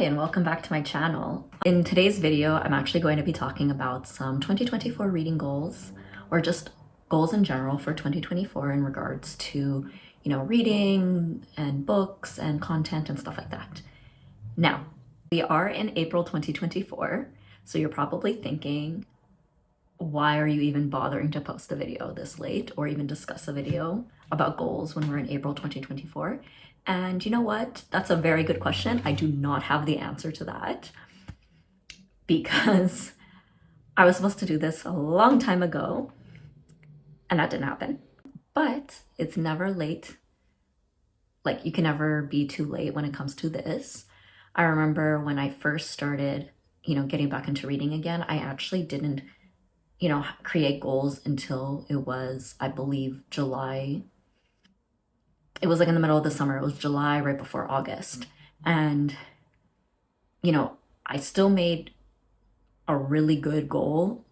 and welcome back to my channel. In today's video, I'm actually going to be talking about some 2024 reading goals, or just goals in general for 2024 in regards to, reading and books and content and stuff like that. Now, we are in April 2024, so you're probably thinking, why are you even bothering to post a video this late or even discuss a video about goals when we're in April 2024? And you know what? That's a very good question. I do not have the answer to that because I was supposed to do this a long time ago and that didn't happen. But it's never late. Like, you can never be too late when it comes to this. I remember when I first started, getting back into reading again, I actually didn't, create goals until it was, I believe, July. It was like in the middle of the summer. It was July, right before August. And, I still made a really good goal.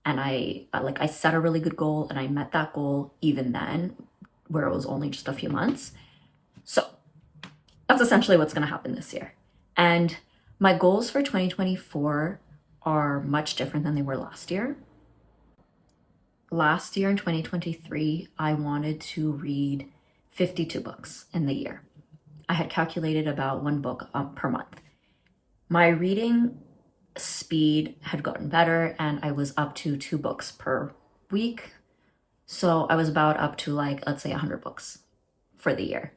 And I set a really good goal and I met that goal even then, where it was only just a few months. So that's essentially what's going to happen this year. And my goals for 2024 are much different than they were last year. Last year in 2023, I wanted to read 52 books in the year. I had calculated about one book per month. My reading speed had gotten better and I was up to 2 books per week. So I was about up to, like, let's say 100 books for the year.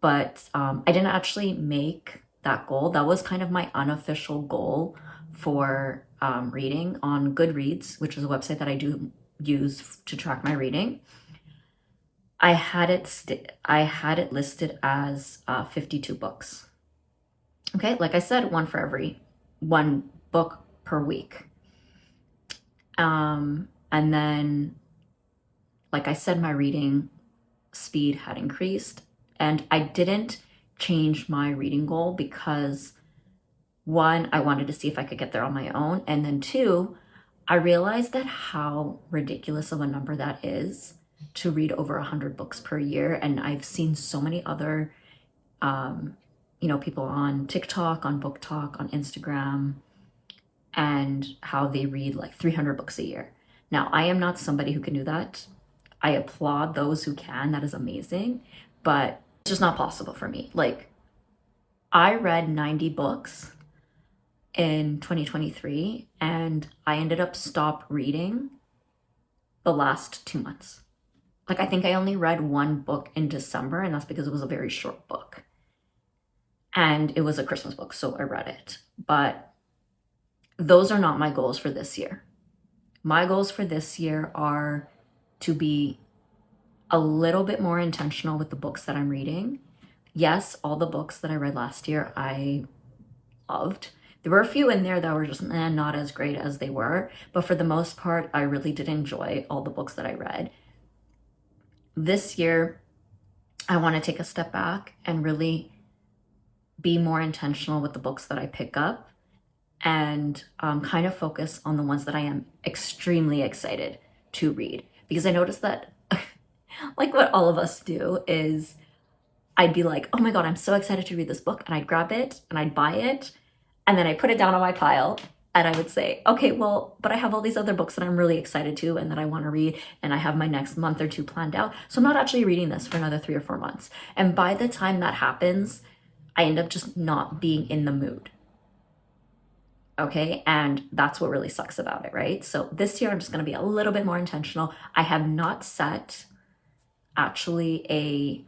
But I didn't actually make that goal. That was kind of my unofficial goal for reading on Goodreads, which is a website that I do use to track my reading. I had it listed as 52 books. Okay, like I said, one book per week. And then, like I said, my reading speed had increased, and I didn't change my reading goal because, one, I wanted to see if I could get there on my own, and then two, I realized that how ridiculous of a number that is to read over 100 books per year. And I've seen so many other, people on TikTok, on Book Talk, on Instagram, and how they read like 300 books a year. Now, I am not somebody who can do that. I applaud those who can. That is amazing, but it's just not possible for me. Like, I read 90 books in 2023 and I ended up stop reading the last 2 months. Like, I think I only read one book in December, and that's because it was a very short book. And it was a Christmas book, so I read it. But those are not my goals for this year. My goals for this year are to be a little bit more intentional with the books that I'm reading. Yes, all the books that I read last year, I loved. There were a few in there that were just not as great as they were. But for the most part, I really did enjoy all the books that I read. This year, I want to take a step back and really be more intentional with the books that I pick up and kind of focus on the ones that I am extremely excited to read. Because I noticed that, like what all of us do, is I'd be like, oh my God, I'm so excited to read this book. And I'd grab it and I'd buy it. And then I put it down on my pile. And I would say, okay, well, but I have all these other books that I'm really excited to and that I want to read, and I have my next month or two planned out. So I'm not actually reading this for another 3 or 4 months. And by the time that happens, I end up just not being in the mood. Okay, and that's what really sucks about it, right? So this year I'm just going to be a little bit more intentional. I have not set actually I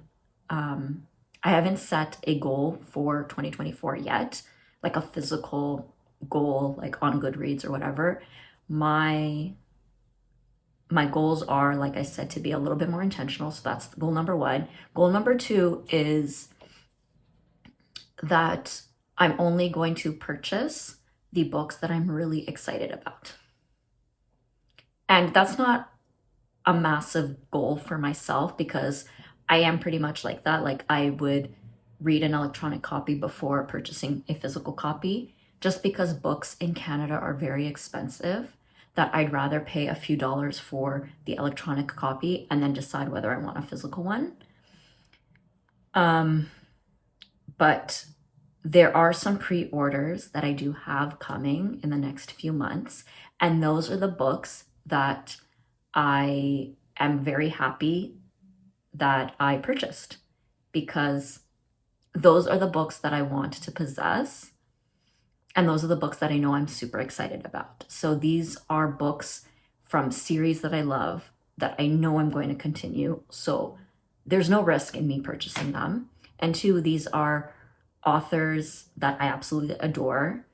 haven't set a goal for 2024 yet, like a physical goal, like on Goodreads or whatever. My goals are, like I said, to be a little bit more intentional. So that's goal number 1. Goal number 2 is that I'm only going to purchase the books that I'm really excited about. And that's not a massive goal for myself because I am pretty much like that. Like, I would read an electronic copy before purchasing a physical copy, just because books in Canada are very expensive, that I'd rather pay a few dollars for the electronic copy and then decide whether I want a physical one. But There are some pre-orders that I do have coming in the next few months, and those are the books that I am very happy that I purchased, because those are the books that I want to possess, and those are the books that I know I'm super excited about. So these are books from series that I love that I know I'm going to continue. So there's no risk in me purchasing them. And two, these are authors that I absolutely adore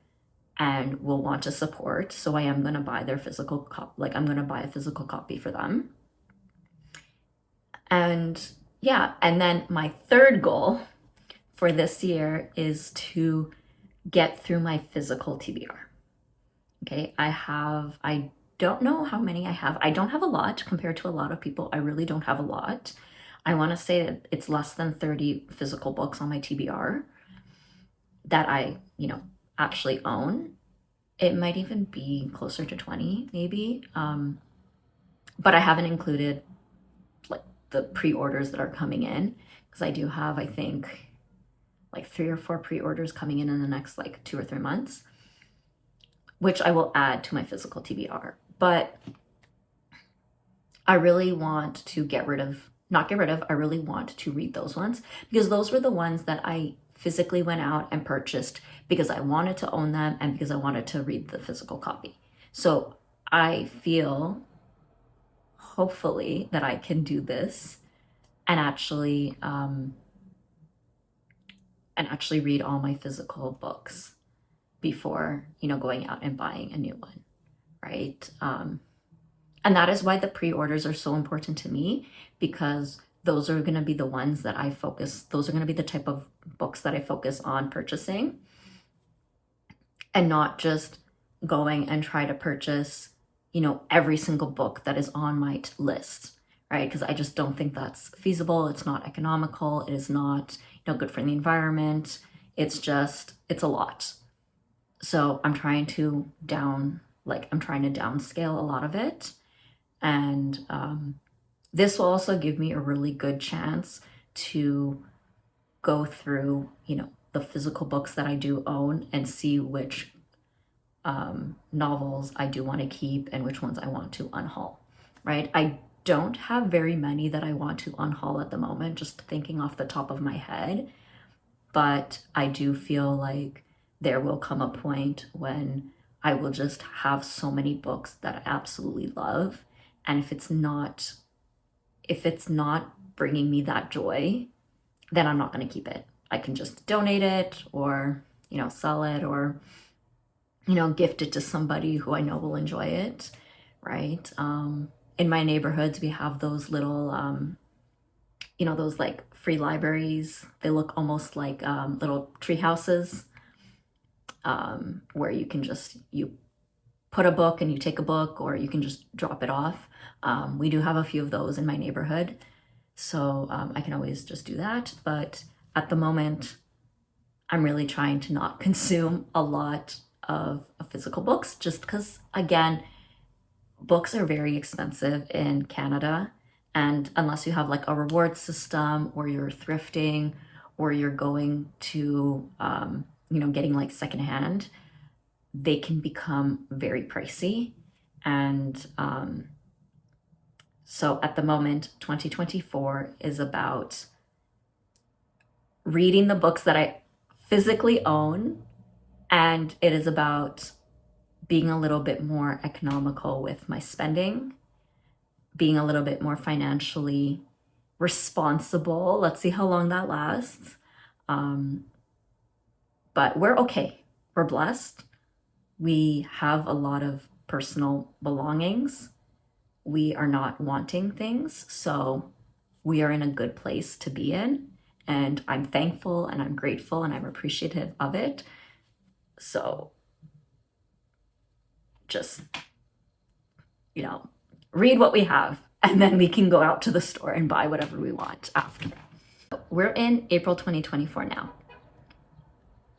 and will want to support. So I am going to buy their physical like I'm going to buy a physical copy for them. And yeah, and then my third goal for this year is to get through my physical TBR. Okay, I don't know how many I have. I don't have a lot compared to a lot of people. I really don't have a lot. I want to say that it's less than 30 physical books on my TBR that I, actually own. It might even be closer to 20, maybe. But I haven't included like the pre-orders that are coming in, because I do have, I think, like 3 or 4 pre-orders coming in the next like 2 or 3 months, which I will add to my physical TBR. But I really want to I really want to read those ones, because those were the ones that I physically went out and purchased because I wanted to own them and because I wanted to read the physical copy. So I feel hopefully that I can do this and actually read all my physical books before, going out and buying a new one, right? And that is why the pre-orders are so important to me, because those are going to be the ones that those are going to be the type of books that I focus on purchasing, and not just going and try to purchase, every single book that is on my list, right? Because I just don't think that's feasible. It's not economical. It is not, good for the environment. It's a lot. So I'm trying to downscale a lot of it. And this will also give me a really good chance to go through, the physical books that I do own and see which novels I do want to keep and which ones I want to unhaul, right? I don't have very many that I want to unhaul at the moment, just thinking off the top of my head. But I do feel like there will come a point when I will just have so many books that I absolutely love. And if it's not bringing me that joy, then I'm not going to keep it. I can just donate it, or, sell it, or, gift it to somebody who I know will enjoy it, right? In my neighborhoods, we have those little, those like free libraries. They look almost like little tree houses, where you put a book and you take a book, or you can just drop it off. We do have a few of those in my neighborhood, so I can always just do that. But at the moment, I'm really trying to not consume a lot of physical books, just because, again, books are very expensive in Canada. And unless you have like a reward system, or you're thrifting, or you're going to, getting like secondhand, they can become very pricey. And so at the moment, 2024 is about reading the books that I physically own, and it is about being a little bit more economical with my spending, being a little bit more financially responsible. Let's see how long that lasts. But we're okay. We're blessed. We have a lot of personal belongings. We are not wanting things. So we are in a good place to be in. And I'm thankful and I'm grateful and I'm appreciative of it. So just, read what we have, and then we can go out to the store and buy whatever we want after. We're in April 2024 now.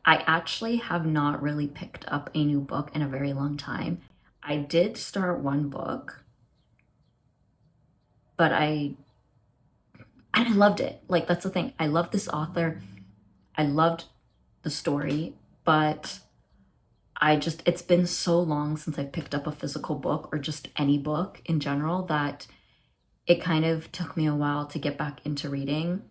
I actually have not really picked up a new book in a very long time. I did start one book, but I loved it. Like, that's the thing. I loved this author. I loved the the story, but it's been so long since I've picked up a physical book or just any book in general that it kind of took me a while to get back into reading.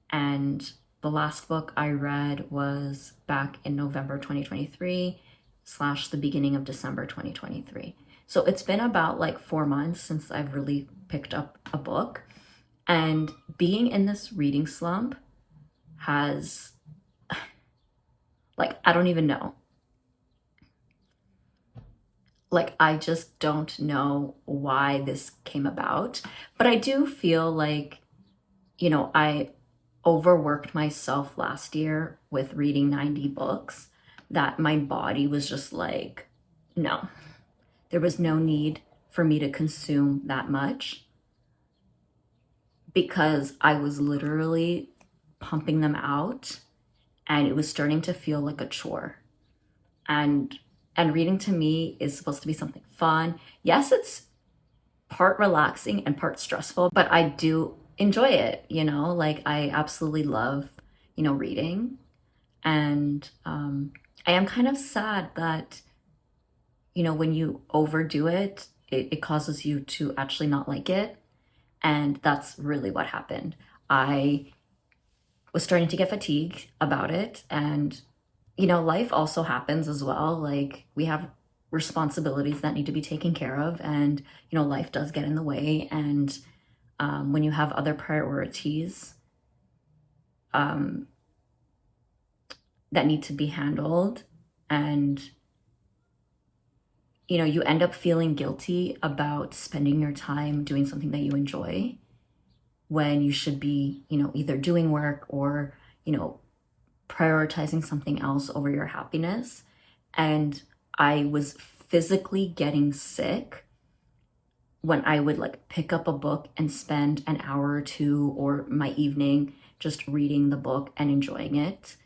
And the last book I read was back in November 2023 / the beginning of December 2023. So it's been about like 4 months since I've really picked up a book. And being in this reading slump has, like, I don't even know. Like, I just don't know why this came about. But I do feel like, I overworked myself last year with reading 90 books, that my body was just like, no, there was no need for me to consume that much, because I was literally pumping them out and it was starting to feel like a chore. And reading to me is supposed to be something fun. Yes, it's part relaxing and part stressful, but I do enjoy it, like I absolutely love, reading. And I am kind of sad that, when you overdo it, it causes you to actually not like it. And that's really what happened. I was starting to get fatigued about it. And, life also happens as well. Like, we have responsibilities that need to be taken care of. And, life does get in the way. And when you have other priorities that need to be handled, and, you end up feeling guilty about spending your time doing something that you enjoy, when you should be, either doing work or, prioritizing something else over your happiness. And I was physically getting sick when I would like pick up a book and spend an hour or two or my evening just reading the book and enjoying it.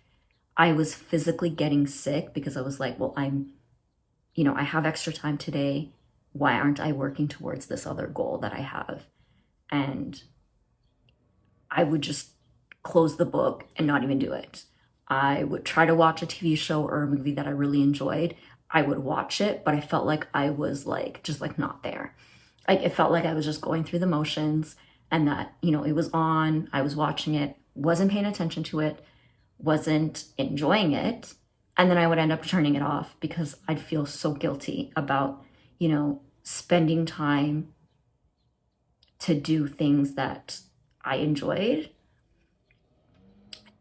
I was physically getting sick because I was like, well, I have extra time today. Why aren't I working towards this other goal that I have? And I would just close the book and not even do it. I would try to watch a TV show or a movie that I really enjoyed. I would watch it, but I felt like I was like, just like not there. Like, it felt like I was just going through the motions, and that, it was on, I was watching it, wasn't paying attention to it, wasn't enjoying it. And then I would end up turning it off because I'd feel so guilty about, spending time to do things that I enjoyed.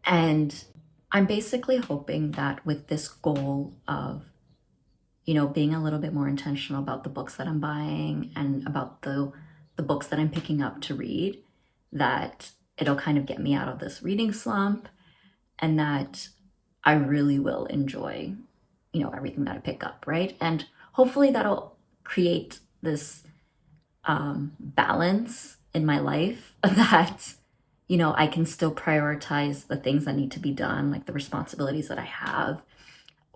And I'm basically hoping that with this goal of, being a little bit more intentional about the books that I'm buying and about the books that I'm picking up to read, that it'll kind of get me out of this reading slump, and that I really will enjoy, everything that I pick up, right? And hopefully that'll create this balance in my life that, I can still prioritize the things that need to be done, like the responsibilities that I have,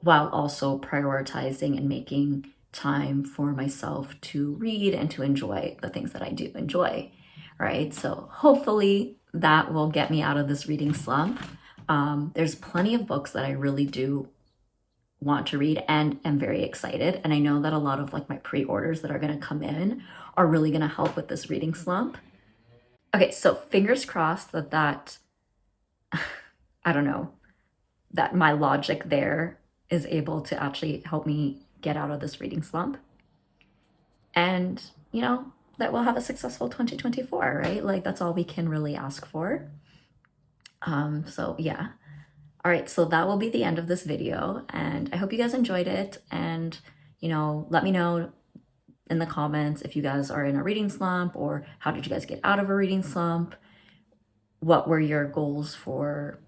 while also prioritizing and making time for myself to read and to enjoy the things that I do enjoy, right? So hopefully that will get me out of this reading slump. There's plenty of books that I really do want to read and am very excited. And I know that a lot of like my pre-orders that are going to come in are really going to help with this reading slump. Okay, so fingers crossed that I don't know, that my logic there is able to actually help me get out of this reading slump. And, that we'll have a successful 2024, right? Like, that's all we can really ask for. So yeah. All right, so that will be the end of this video, and I hope you guys enjoyed it. And, let me know in the comments if you guys are in a reading slump, or how did you guys get out of a reading slump? What were your goals for,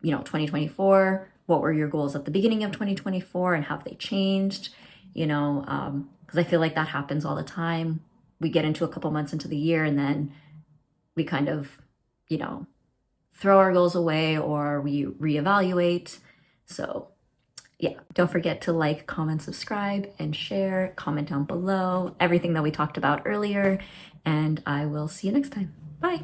2024? What were your goals at the beginning of 2024, and have they changed? Because I feel like that happens all the time. We get into a couple months into the year, and then we kind of, throw our goals away, or we reevaluate. So yeah, don't forget to like, comment, subscribe, and share. Comment down below everything that we talked about earlier, and I will see you next time. Bye.